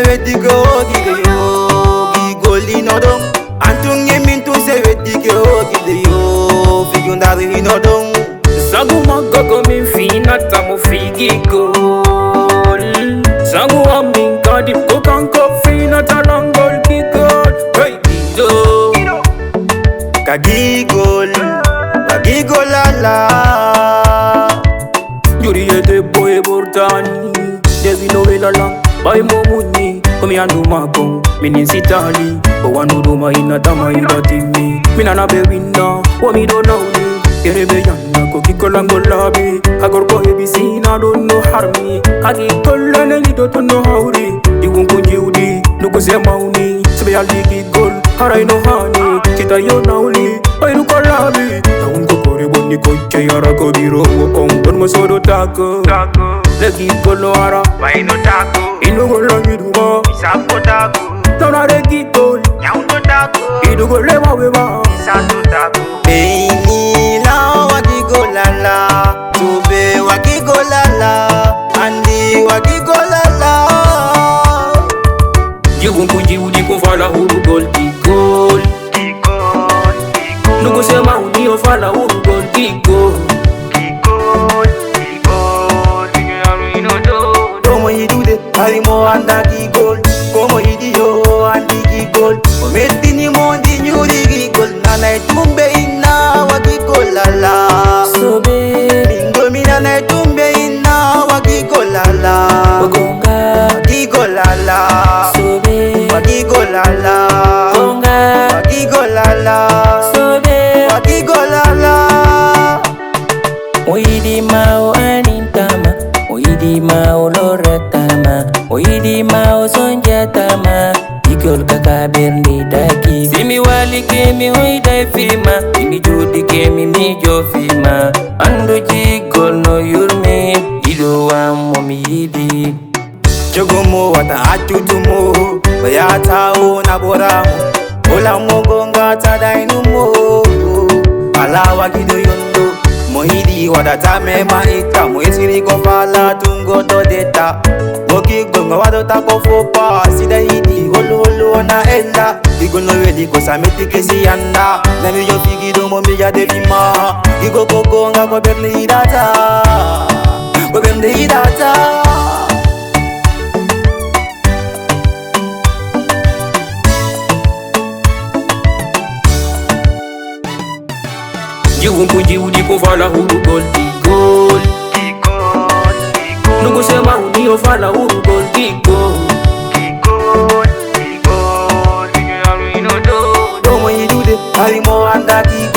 se wetike ogide yo. Gigoli no dong. Antunge mintu se wetike ogide yo. Figundari no dong. Sagu magago min fina tamu figi gol. Sagu amin kadi kokanko fina talangol gigol. Hey Ido Kagigol Kagigolala. Yuri yete boy bortani Devi no lang Bay mo muni Kumi andu magong Minin sitali O anu duma ina tama ida timi Minana bewina Wami do nauni Kere beyana ko kikolango labi Kagor ko ebisina do no harmi Kagi kola lido to no hauri Igun kunji udi Nuko se mauni Sebe aligi gol Harai no hani Kita yo nauli Bay nuko labi Taun ko kore boni koche yara ko biro Ong don mo sodo tako Legi golo ara Why no taco? Inu golo yiduma Isapo taco. Tona regi gol Nyau no taco. Idu gole ma wema Isato taco. Beini la wakigolala. Tube wakigolala. Andi wakigolala. Jigun kunji udi kufala huru gol di gol Igol, igol, Nuko sema uni ofala huru gol di gol igol, igol. Como you do the harimo anda gigol. Como you do yo andi gigol. Ometi ni mondi nyuri gigol. Nana itumbe ina wakigolala. Sobe Bingomi nana itumbe ina wakigolala. Ogonga Wakigolala. Sobe Wakigolala. Ogonga Wakigolala. Sobe Wakigolala. Oidi mao anintama Oidi mao loratama Oidi mao sonjatama Ikol kaka berni daki Simi wali kemi oida fima Ini judi kemi mijo fima Andu jigol no yurme Ido wa momi yidi Jogomo wata achutumo. Bayata o na boramu. Ola mogonga tadainumo. Alawa kido yondo. Mohidi wadata mema ika. Moesiri kofala tungo to deta. Woki gonga wadota kofopa. Sida hidi holo holo na enda. Igo no wedi kosameti kesi yanda. Nami yo figido mo mija devima. Igo kogonga ko berli data. Ko berli data. Jigun kunji udi kufala huru gol di gol Igol, igol, Nuko sema uni ofala huru gol di gol igol, igol. Como you do the harimo anda gigol.